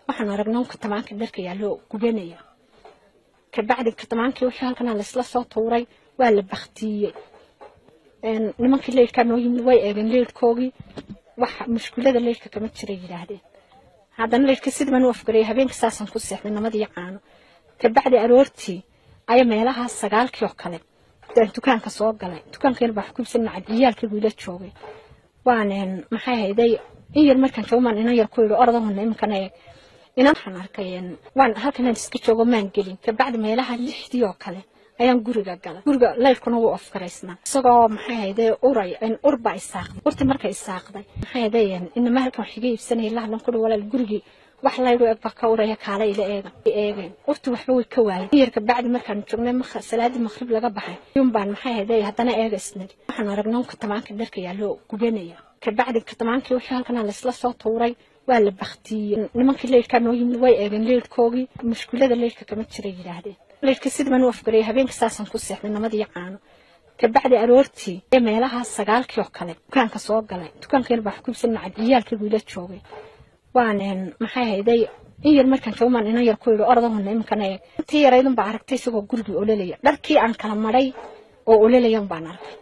waxaan aragnaa katamaanka dharka yaallo gubanaya ka bacdi katamaankii wixii halkan la isla soo tuuray waa la baktiyay nimankii leedka noo yimid way eegeen leedkoogii wax mushkilada leedka kama jiray yiraahdeen haddana leedka sidii u afgaray habeenkii saasan ku seexday namadii caano ka bacdi aroortii ay meelaha 9 oo kale dukaanka soo galay dukaankan baa xukubsan cadiyaalkii wiila joogay waaneen maxay hayday in yar markaan joomaan in yar ku yiri ordahan imkana inaan waxaan arkayeen waan halkan iska joogo maan gelin ka bacdi meelaha 6 oo kale ayaan guriga galay guriga leefkuna wuu afkareysnaa isagoo maxay hayday uray in urba isaaqday urti markay isaaqday maxay hayday in ma halkan xigay ibsanay lahlan ku walaal gurigi wax la yiro ka uraya kaale ila eegeen urti waxba way ka waayay yar ka bacdi markaan joognay salaadi maghrib laga baxay yum baan maxay hayday hadana eegasnay waxaan aragnaa katamaanka dharka yaallo gubanaya ka bacdi katamaankii wixii halkan la isla soo tuuray waa la baktiyay nimankii leedka noo yimid way eegeen leedkoogii mushkilada leedka kama jiray yiraahdeen leedka sidii u afgaray habeenkii saasan ku seexday namadii caano ka bacdi aroortii meelaha 9 oo kale dukaanka soo galay dukaankan baa xukubsan cadiyaalkii wiila joogay waaneen maxay hayday in yar markaan joomaan in yar ku yiri ordahan imkana intii yaraydan baa aragtay isagoo guriga ololaya dharkii aan kala maray oo ololayan baan arkay